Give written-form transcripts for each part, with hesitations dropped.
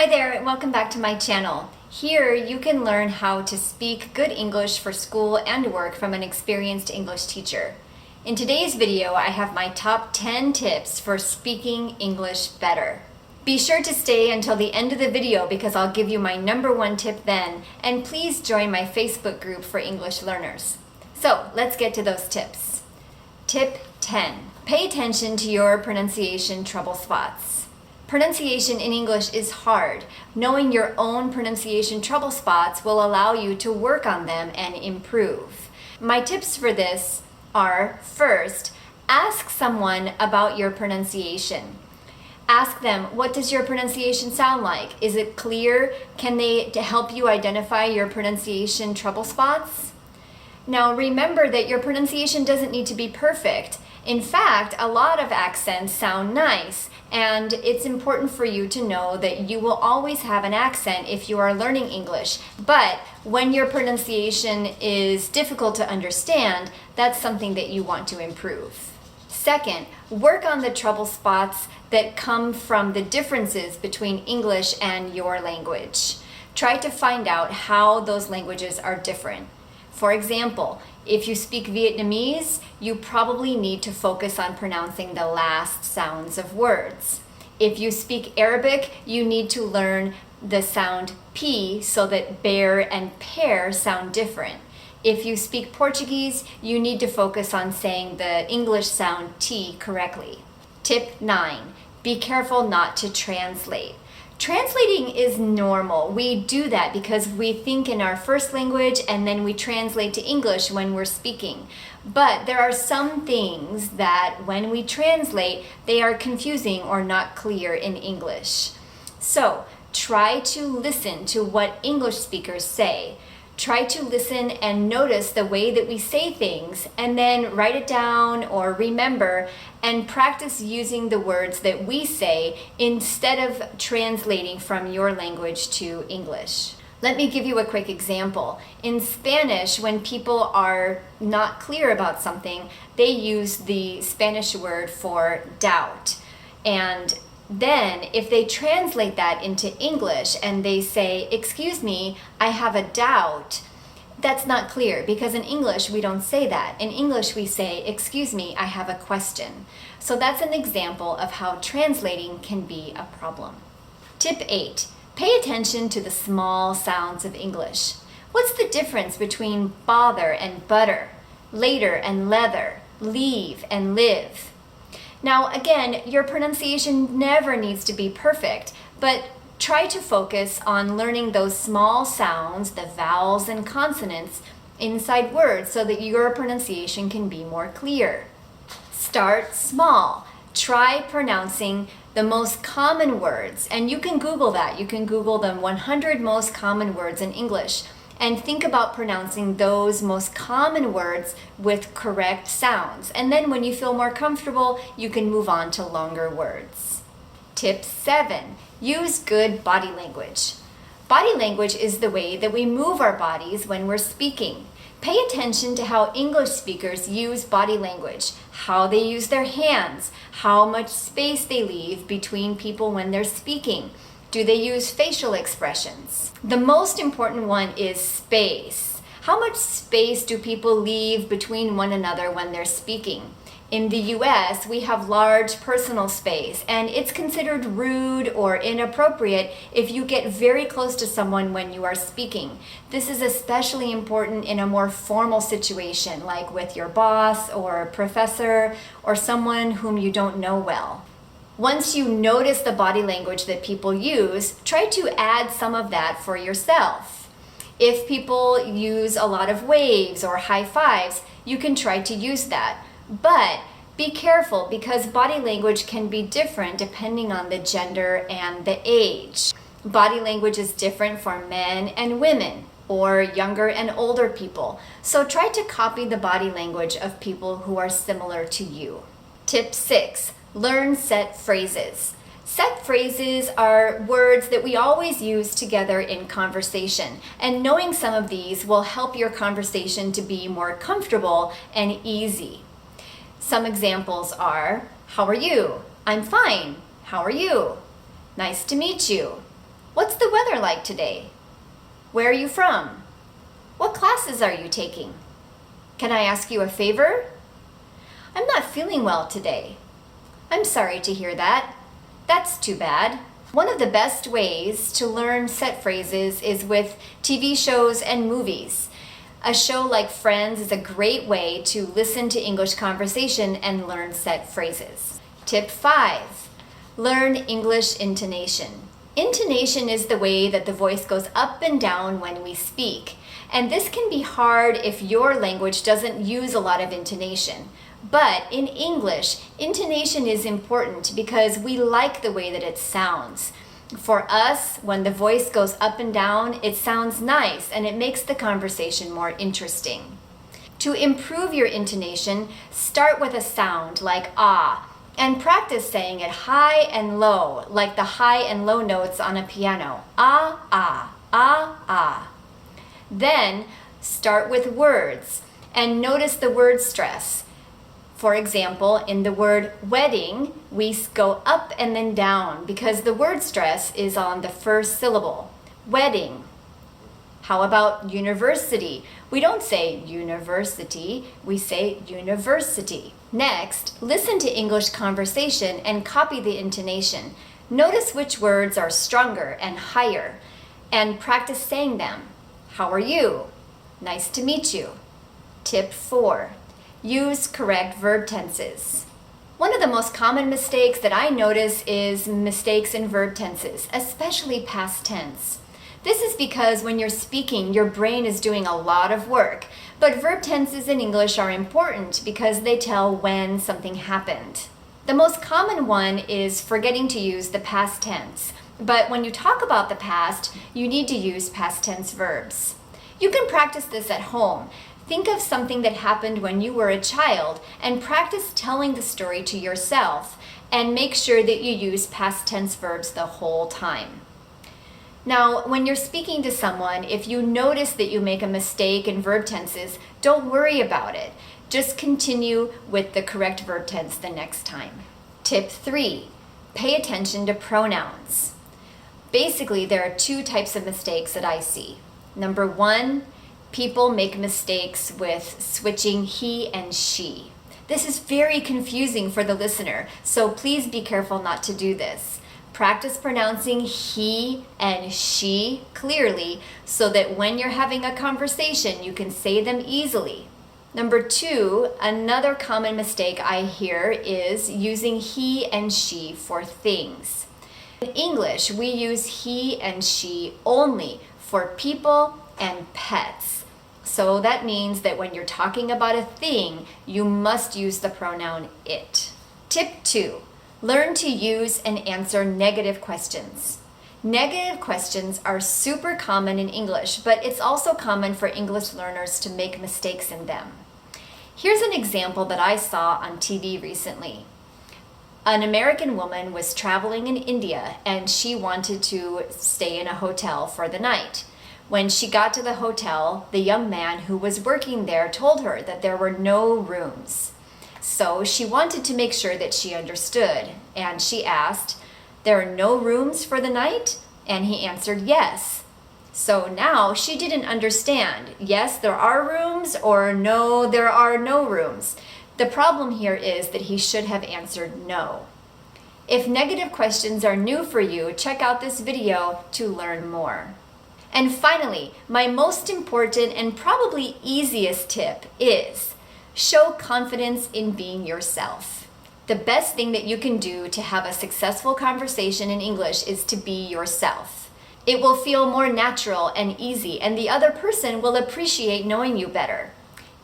Hi there, and welcome back to my channel. Here you can learn how to speak good English for school and work from an experienced English teacher. In today's video, I have my top 10 tips for speaking English better. Be sure to stay until the end of the video because I'll give you my number one tip then, and please join my Facebook group for English learners. So let's get to those tips. Tip 10. Pay attention to your pronunciation trouble spots. Pronunciation in English is hard. Knowing your own pronunciation trouble spots will allow you to work on them and improve. My tips for this are, first, ask someone about your pronunciation. Ask them, what does your pronunciation sound like? Is it clear? Can they help you identify your pronunciation trouble spots? Now remember that your pronunciation doesn't need to be perfect. In fact, a lot of accents sound nice, and it's important for you to know that you will always have an accent if you are learning English. But when your pronunciation is difficult to understand, that's something that you want to improve. Second, work on the trouble spots that come from the differences between English and your language. Try to find out how those languages are different. For example, if you speak Vietnamese, you probably need to focus on pronouncing the last sounds of words. If you speak Arabic, you need to learn the sound P so that bear and pear sound different. If you speak Portuguese, you need to focus on saying the English sound T correctly. Tip 9. Be careful not to translate. Translating is normal. We do that because we think in our first language and then we translate to English when we're speaking. But there are some things that when we translate, they are confusing or not clear in English. So try to listen to what English speakers say. Try to listen and notice the way that we say things, and then write it down or remember and practice using the words that we say instead of translating from your language to English. Let me give you a quick example. In Spanish, when people are not clear about something, they use the Spanish word for doubt. And then if they translate that into English and they say, "Excuse me, I have a doubt," that's not clear because in English we don't say that. In English we say, "Excuse me, I have a question." So that's an example of how translating can be a problem. Tip 8. Pay attention to the small sounds of English. What's the difference between bother and butter, later and leather, leave and live? Now, again, your pronunciation never needs to be perfect, but try to focus on learning those small sounds, the vowels and consonants inside words so that your pronunciation can be more clear. Start small. Try pronouncing the most common words, and you can Google that. You can Google the 100 most common words in English and think about pronouncing those most common words with correct sounds. And then when you feel more comfortable, you can move on to longer words. Tip 7. Use good body language. Body language is the way that we move our bodies when we're speaking. Pay attention to how English speakers use body language, how they use their hands, how much space they leave between people when they're speaking. Do they use facial expressions? The most important one is space. How much space do people leave between one another when they're speaking? In the US, we have large personal space, and it's considered rude or inappropriate if you get very close to someone when you are speaking. This is especially important in a more formal situation, like with your boss or professor or someone whom you don't know well. Once you notice the body language that people use, try to add some of that for yourself. If people use a lot of waves or high fives, you can try to use that. But be careful because body language can be different depending on the gender and the age. Body language is different for men and women, or younger and older people. So try to copy the body language of people who are similar to you. Tip 6. Learn set phrases. Set phrases are words that we always use together in conversation, and knowing some of these will help your conversation to be more comfortable and easy. Some examples are, how are you? I'm fine. How are you? Nice to meet you. What's the weather like today? Where are you from? What classes are you taking? Can I ask you a favor? I'm not feeling well today. I'm sorry to hear that. That's too bad. One of the best ways to learn set phrases is with TV shows and movies. A show like Friends is a great way to listen to English conversation and learn set phrases. Tip 5. Learn English intonation. Intonation is the way that the voice goes up and down when we speak. And this can be hard if your language doesn't use a lot of intonation. But in English, intonation is important because we like the way that it sounds. For us, when the voice goes up and down, it sounds nice and it makes the conversation more interesting. To improve your intonation, start with a sound like ah, and practice saying it high and low, like the high and low notes on a piano. Ah, ah, ah, ah. Then start with words and notice the word stress. For example, in the word wedding, we go up and then down because the word stress is on the first syllable. Wedding. How about university? We don't say university, we say university. Next, listen to English conversation and copy the intonation. Notice which words are stronger and higher, and practice saying them. How are you? Nice to meet you. Tip 4. Use correct verb tenses. One of the most common mistakes that I notice is mistakes in verb tenses, especially past tense. This is because when you're speaking, your brain is doing a lot of work. But verb tenses in English are important because they tell when something happened. The most common one is forgetting to use the past tense. But when you talk about the past, you need to use past tense verbs. You can practice this at home. Think of something that happened when you were a child and practice telling the story to yourself, and make sure that you use past tense verbs the whole time. Now, when you're speaking to someone, if you notice that you make a mistake in verb tenses, don't worry about it. Just continue with the correct verb tense the next time. Tip 3. Pay attention to pronouns. Basically, there are 2 types of mistakes that I see. Number 1, people make mistakes with switching he and she. This is very confusing for the listener, so please be careful not to do this. Practice pronouncing he and she clearly so that when you're having a conversation, you can say them easily. Number 2, another common mistake I hear is using he and she for things. In English, we use he and she only for people and pets. So that means that when you're talking about a thing, you must use the pronoun it. Tip 2. Learn to use and answer negative questions. Negative questions are super common in English, but it's also common for English learners to make mistakes in them. Here's an example that I saw on TV recently. An American woman was traveling in India and she wanted to stay in a hotel for the night. When she got to the hotel, the young man who was working there told her that there were no rooms. So she wanted to make sure that she understood, and she asked, "There are no rooms for the night?" And he answered yes. So now she didn't understand, yes, there are rooms, or no, there are no rooms. The problem here is that he should have answered no. If negative questions are new for you, check out this video to learn more. And finally, my most important and probably easiest tip is show confidence in being yourself. The best thing that you can do to have a successful conversation in English is to be yourself. It will feel more natural and easy, and the other person will appreciate knowing you better.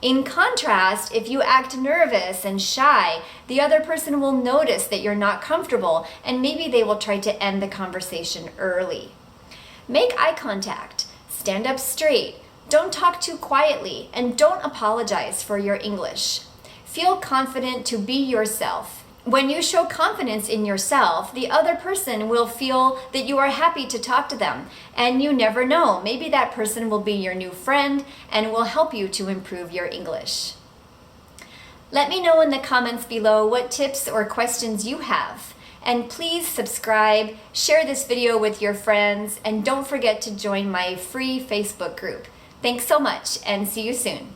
In contrast, if you act nervous and shy, the other person will notice that you're not comfortable, and maybe they will try to end the conversation early. Make eye contact, stand up straight, don't talk too quietly, and don't apologize for your English. Feel confident to be yourself. When you show confidence in yourself, the other person will feel that you are happy to talk to them. And you never know, maybe that person will be your new friend and will help you to improve your English. Let me know in the comments below what tips or questions you have. And please subscribe, share this video with your friends, and don't forget to join my free Facebook group. Thanks so much, and see you soon.